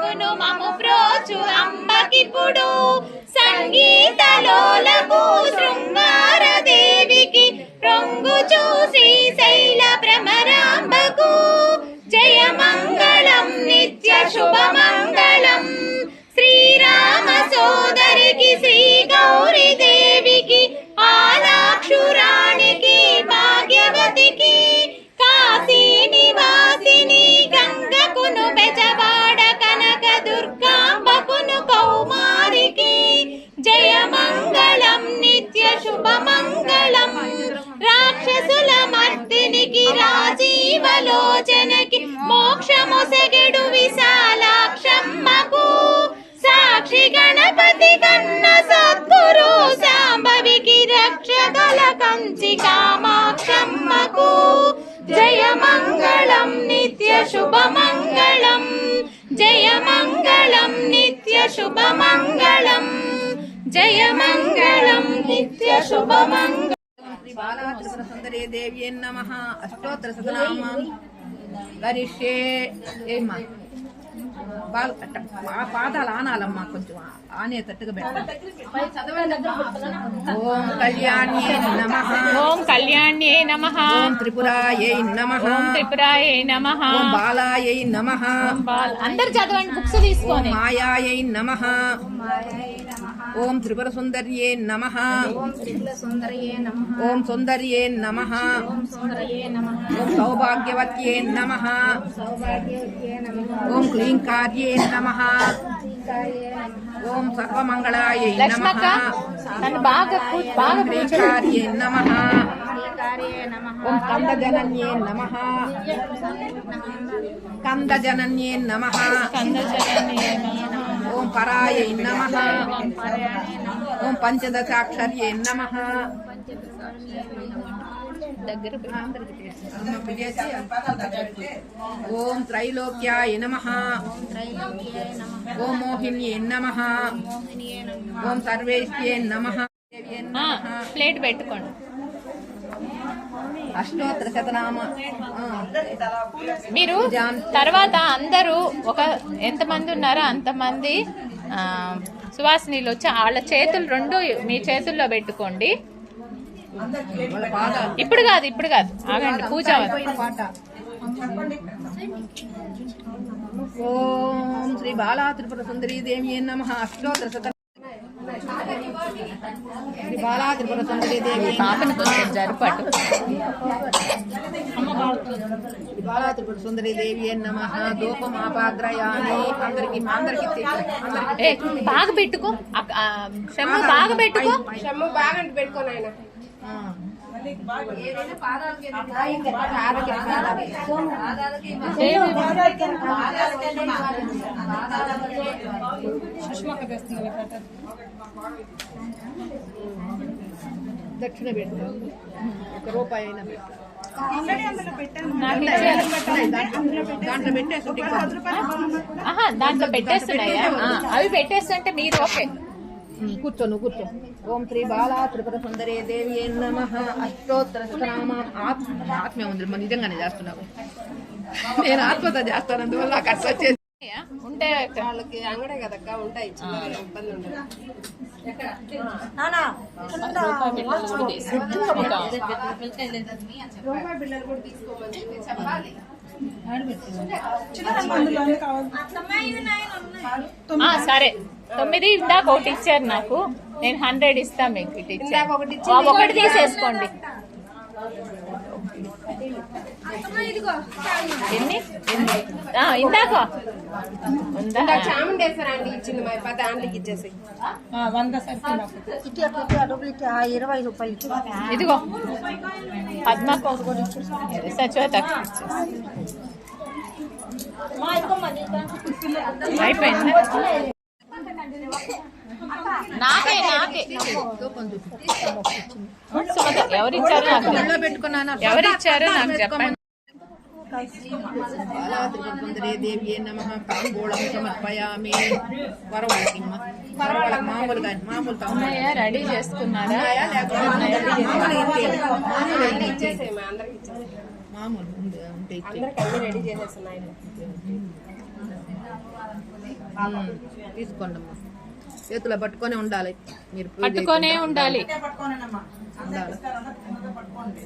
పలుకును మము ప్రోచు అంబకిప్పుడు సంగీతలోలకు శృంగార దేవికి రొంగు చూసి శైల భ్రమరాంబకు జయ మంగళం నిత్య శుభమంగళం శ్రీరామ సోదరికి శ్రీ గౌరీ దేవికి ఆలాక్షురాణికి భాగ్యవతికి కాశీ నివాసిని గంగకును బెజవాడ కనక దుర్గాంబకును కౌమారికి జయ మంగళం నిత్య శుభమంగళం రాక్షసుల మర్దినికి రాజీవలోచనకి మోక్షమొసగెడు విశాలాక్షమ్మకు సాక్షి గణపతి కన్న సద్గురు శాంభవికి రక్షగల కంచి కామాక్షమ్మకు జయ మంగళం నిత్య శుభమంగళం జయ మంగళం నిత్య శుభమంగళం జయ మంగళం నిత్య శుభమంగళం. శ్రీ బాలా త్రిపుర సుందరీ దేవ్యే నమః. అష్టోత్తర శతనామం గరిష్యే. ఏమ్మా పాదాలు ఆనాలమ్మా, కొంచెం ఆనేటట్టుగా పెట్టండి. ఓం కళ్యాణ్యే నమః. ఓం కళ్యాణ్యే నమః. ఓం త్రిపురాయై నమః. ఓం త్రిపురాయై నమః. ఓం బాలాయై నమః. అందరు చదవండి బుక్స్ తీసుకొని. ఓం మాయాయై నమః. ఓం త్రిపుర సుందర్యే నమః. ఓం సుందర్యే నమః. ఓం సౌభాగ్యవత్యే నమః. ఓం క్లీంకార్యే నమః. ఓం సర్వమంగళాయై నమః. ఓం క్లీంకార్యే నమః. ఓం కందజనన్యే నమః. కందజనన్యే నమః. ఓం పరాయై నమః. ఓం పంచదశాక్షర్యే నమః. ఓం త్రైలోక్యాయ నమః. ఓం మోహిన్యే నమః. ఓం సర్వేశ్యే నమః. ప్లేట్ పెట్టుకోండి. అష్టోత్తర శతనామ. మీరు తర్వాత అందరూ ఎంతమంది ఉన్నారో అంతమంది సువాసినీలు వచ్చి వాళ్ళ చేతులు రెండు మీ చేతుల్లో పెట్టుకోండి. ఇప్పుడు కాదు ఆగండి, పూజ. ఓం శ్రీ బాలా త్రిపుర సుందరీ దేవి నమః. అష్టోత్తర శతనామ. శ్రీ బాలా త్రిపుర సుందరీ దేవి పాపను కొంచెం జరుపటు. బాలా త్రిపుర సుందరీ దేవి నమః. ధూపమాపాగ్రయామి. అందరికి బాగా పెట్టుకో. షమ్ము బాగా పెట్టుకో. షమ్ము బాగా పెట్టుకో నాయన. దక్షిణ పెట్టు. ₹1 అయినా దాంట్లో పెట్టేస్తున్నాయా? అవి పెట్టేస్తుంటే మీరు ఓకే. కూర్చో. ఓం శ్రీ బాలా త్రిపుర సుందరీ దేవి నమః. అష్టోత్తర శతనామం. ఆత్మే ఉంది, నిజంగానే చేస్తున్నావు. నేను ఆత్మతో చేస్తాను, అందువల్ల నాకు అట్లా వచ్చేసి ఉంటే వాళ్ళకి అంగడే కదక్క ఉంటాయి. ఇబ్బంది ఉండదు. రూపాయి బిళ్ళలు కూడా తీసుకోమని చెప్పాలి. సరే 9 ఇందాక ఒకటి ఇచ్చారు నాకు. నేను 100 ఇస్తా మీకు. ఒకటి తీసేసుకోండి. ఎన్ని ఇందాక చాముండేశ్వరండి ఇచ్చింది మా పెద్ద ఆంటీకి ఇచ్చేసి 100 సరుకులు. ₹20. ఇదిగో పద్మకు సచివత అయిపోయింది. నాకే ఎవరిచ్చారు నాకు చెప్పండి. దేవి నమః. తాంబూలం సమర్పయామి. మామూలుగా రెడీ చేసుకున్నారా? మామూలు ఉంటే రెడీ చేసేస్తున్నాయి. తీసుకోండి అమ్మా. చేతిలో పట్టుకొని ఉండాలి, మీరు పూజ పట్టుకొనే ఉండాలి. ఉండాలి.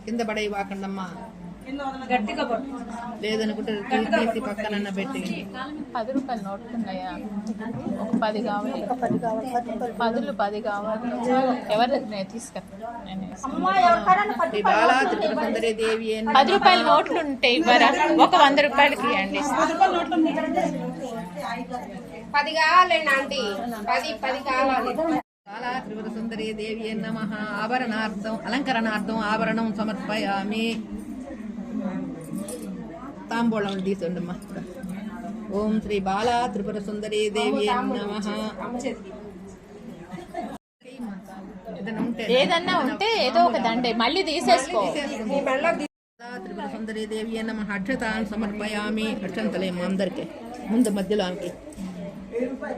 కింద పడే వాకండమ్మా, గట్టిగా పట్టు. లేదనుకుంటే తీసి పక్కన పెట్టి. 10 రూపాయల నోట్లు ఉన్నాయా? ఒక 10 కావాలి. 10 కావాలి. ఎవరు తీసుకెళ్తా? శ్రీ బాలా త్రిపుర సుందరి దేవి 10 రూపాయల నోట్లు ఉంటే ఇవ్వరా? ఒక 100 రూపాయలకి ఇవ్వండి. 10 కావాలండి ఆంటీ, 10 కావాలి. బాలా త్రిపుర సుందరి దేవి నమః. ఆభరణార్థం అలంకరణార్థం ఆభరణం సమర్పయామి. తాంబూలం తీసుకోండమ్మా. ఓం శ్రీ బాలా త్రిపుర సుందరి దేవి నమః. ఏదన్నా ఉంటే ఏదో ఒక దండే మళ్ళీ తీసేసుకో. త్రిపుర సుందరి దేవి నమః. అక్షతాన్ సమర్పయామి. అక్షంతలేము అందరికి ముందు మధ్యలో ఆమెకి.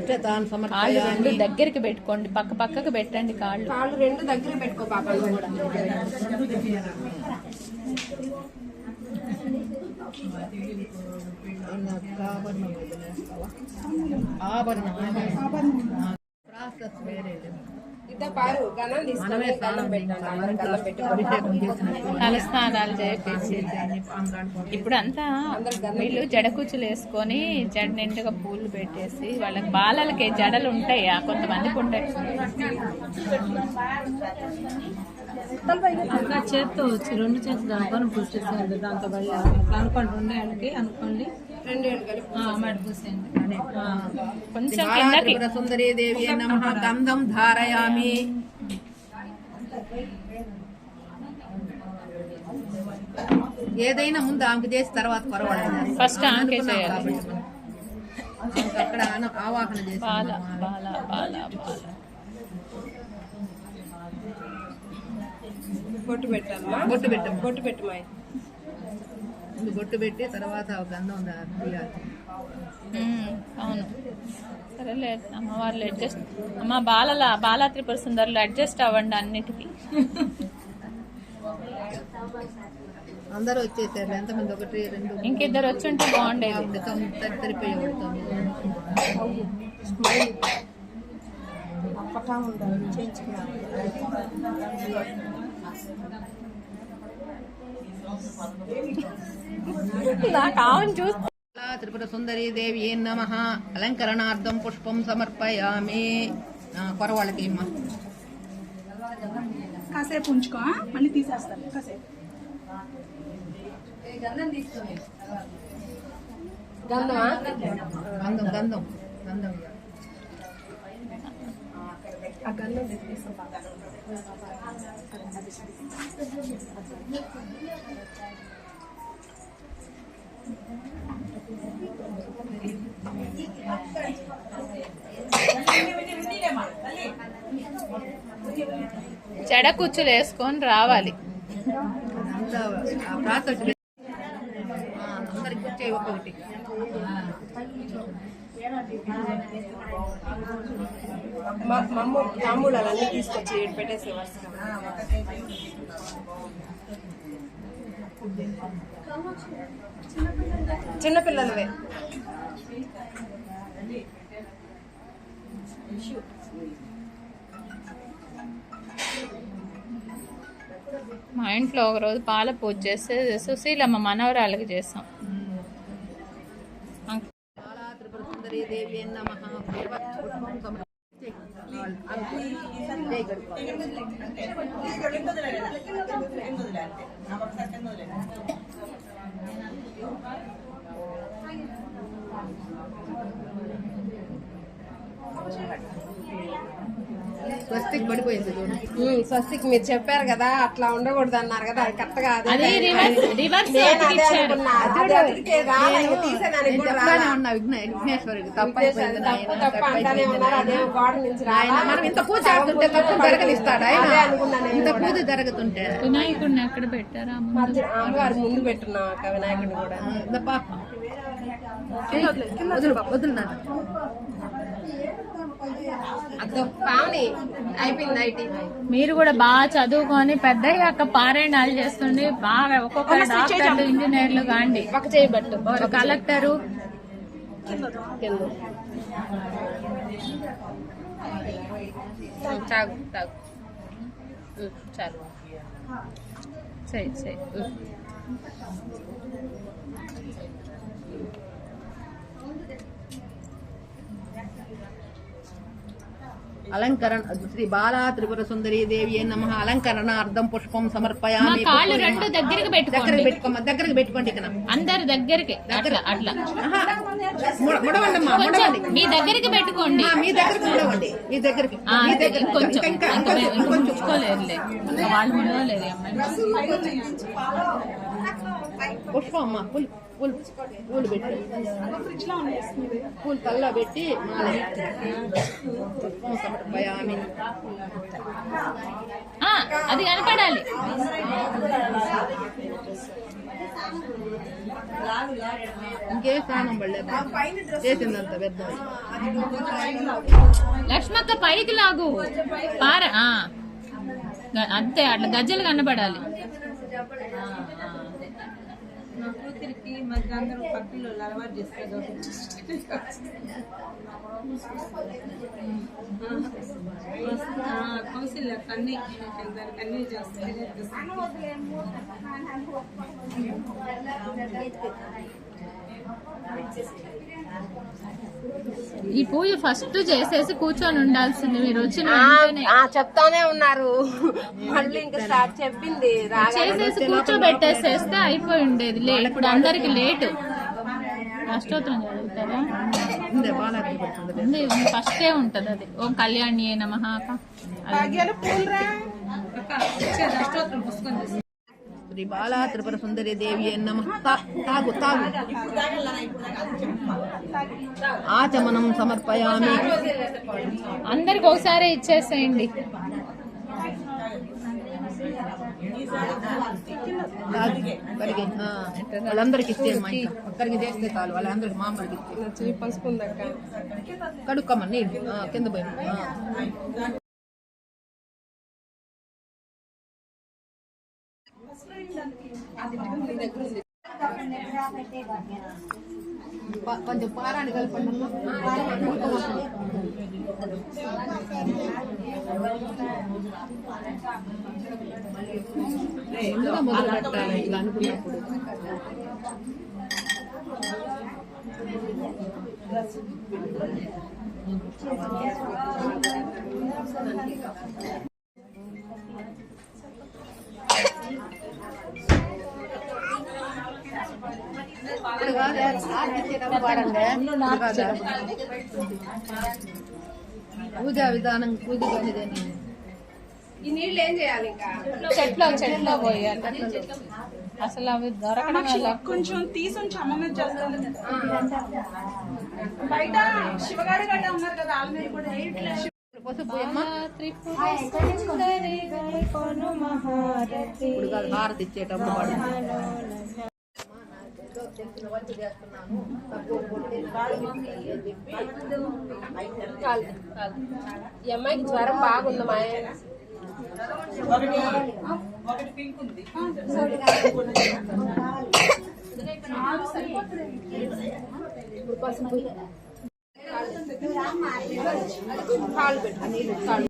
అక్షతాన్ కాళ్ళు సమర్పయామి. 2 దగ్గరికి పెట్టుకోండి, పక్కకు పెట్టండి కాళ్ళు. కాళ్ళు 2 దగ్గర పెట్టుకో పాప. కూడా ఆభరణం ప్రాసెస్ వేరే. ఇద్దరు పారు గణం తీసుకొని గణం పెట్టండి. అందరూ గణం పెట్టి అభిషేకం చేసినట్టు తలస్నానాలు చేపించి ఇప్పుడు అంతా వీళ్ళు జడ కూచులు వేసుకొని జడ నిండుగా పూలు పెట్టేసి వాళ్ళకి బాలలకి జడలు ఉంటాయి, కొంతమందికి ఉంటాయి. అక్క చేత్తో వచ్చి 2 చేతులు అనుకొని పూసేసేయండి. దాంతో భయ అనుకోండి 2 ఏళ్ళకి అనుకోండి. 2 ఏళ్ళు కలిపి మెడ పూసేయండి. కొంచెం బాలా కిందకి. త్రిపుర సుందరి దేవి నమః. గంధం ధారయామి. ఏదైనా ముందు ఆమెకు చేసి తర్వాత పర్వాలేదు. ఫస్ట్ ఆమెకే చేయాలి. అక్కడ ఆవాహన చేసి బాల బాల బాల బాల బొట్టు పెట్టాలమ్మా. బొట్టు పెట్టమ్మా. బొట్టు పెట్టమాయి. ముందు బొట్టు పెట్టి తర్వాత గంధం తీయాలి. అవును సరేలే అమ్మవార్లు అడ్జస్ట్. అమ్మ బాలా త్రిపుర సుందరులు అడ్జస్ట్ అవ్వండి అన్నిటికీ. అందరూ వచ్చేసారు. ఎంతమంది? 1 2 ఇంకిద్దరు వచ్చుంటే బాగుండేది. తరిపోయి కావని చూస్తా. త్రిపుర సుందరి దేవి నమః. అలంకరణార్థం పుష్పం సమర్పయామి. పర్వాళ్ళకి అమ్మా. కాసేపు ఉంచుకో, మళ్ళీ తీసేస్తాను. కాసేపు గంధమా? గంధం గంధం గంధం. ఆ గంధం తీసుకో. జడ కూచులు వేసుకొని రావాలి. ప్రాసెస్ అందరికి వచ్చే ఒక్కొక్కటి. తాంబూలాలన్నీ తీసుకొచ్చి పెట్టేసే వరుసగా. చిన్నపిల్లలవే. మా ఇంట్లో ఒకరోజు పాల పూజ చేస్తే సుశీలమ్మ మనవరాలకి చేస్తాం. బాలా త్రిపుర సుందరి దేవి నమః. పుష్పం సమర్పయామి. స్వస్తిక్ పడిపోయింది చూడు. స్వస్తికి మీరు చెప్పారు కదా అట్లా ఉండకూడదు అన్నారు కదా, అది కరెక్ట్ గా అది రివర్స్ నేను అదే అనుకున్నా. అది అదిరికే రాలే, ఇంక తీసేదానికి కూడా రాలే. చెప్తానే ఉన్నా విఘ్నేశ్వరికి తప్పైపోయింది తప్పు తప్పు అంటానే ఉన్నారు. అదేమో గోడ నుంచి ఆయన. మనం ఇంత పూజ చేస్తుంటే తప్పు జరగనిస్తాడు ఆయన. అదే అనుకున్నా నేను ఇంత కూడా. పూజ జరుగుతుంటే వినాయకుడిని ఎక్కడ పెట్టారా? అమ్మగారు ముందు పెట్టున్నాం అక్క వినాయకుడిని కూడా. ఇంత పాప వదులు వదులు నాన్న. అదో పావని అయిపోయింది ఐటీ. మీరు కూడా బాగా చదువుకొని పెద్దయ్యాక పారాయణాలు చేస్తుండే బాగా ఒక్కొక్క డాక్టర్లు ఇంజనీర్లు కాండి. ఒక చేయబట్టు కలెక్టరు తాగు తాగు చాలు సరే సరే అలంకరణ శ్రీ బాలా త్రిపుర సుందరీ దేవి నమ అలంకరణార్థం పుష్పం సమర్పయామి. కాళ్ళు రెండు దగ్గరికి పెట్టుకోండి, దగ్గరికి పెట్టుకోండి. ఇక్కడ అందరు దగ్గరికి అట్లా అట్లా ముడవండమ్మా, ముడవండి. మీ దగ్గరికి పెట్టుకోండి, మీ దగ్గరికి ముడవండి, మీ దగ్గరికి కొంచెం ఉంచుకోలేరులే వాళ్ళు ముడవలేదు అమ్మాయి. పుష్పం అమ్మ పూలు పెట్టి పూలు తల్ల పెట్టి పుష్పం సమర్పయామి. అది కనపడాలి. ఇంకే స్నానం పడలేదు చేసిందంత పెద్ద. లక్ష్మక్క పైకి లాగు పార అంతే అట్లా గజ్జలు కనపడాలి. నా కూతురికి మధ్య అందరూ పక్కలు అలవాటు చేస్తారు. కౌశల్య కన్నీ కన్నీ చేస్తారు. ఈ పూజ ఫస్ట్ చేసేసి కూర్చొని ఉండాల్సింది. మీరు వచ్చిన వెంటనే చెప్తానే ఉన్నారు, మళ్ళీ ఇంకా స్టార్ట్ చెప్పింది చేసేసి కూర్చోబెట్టేసేస్తే అయిపోయి ఉండేది. ఇప్పుడు అందరికి లేటు. అష్టోత్తరం చదువుతారా? ఫస్టే ఉంటది అది. ఓం కళ్యాణి నమః. అష్టోత్తరం పుస్తకం శ్రీ బాలా త్రిపుర సుందరి దేవి నమః. తాగు తాగు. ఆచమనం సమర్పయామి. అందరికి ఒకసారి ఇచ్చేసేయండి. వాళ్ళందరికి ఇచ్చేయమ్మా. ఒక్కరికి చేస్తే చాలు, వాళ్ళందరికి మామూలుకి ఇచ్చే. పసుపు ఉందక్క, కడుక్కమ్మ నీళ్ళు కింద పోయి. కొంచెం పారాన్ని కలపండి. ముందుగా మొదలు పెట్టాలి ఇలా అనుకున్నప్పుడు. పూజా విధానం పూజ ఈ నీళ్ళు ఏం చేయాలి? ఇంకా చెట్లో పోయాలి. అసలు అవి దొరకడం వల్ల కొంచెం తీసుంచి అమ్మ మీద చేస్తాను. బయట శివగాడి గడ్డ ఉన్నారు కదా, వాళ్ళ మీద కూడా హారతి ఇచ్చేటప్పుడు ఈ అమ్మాయికి జ్వరం బాగుంది మా కాళ్ళు పెట్టు.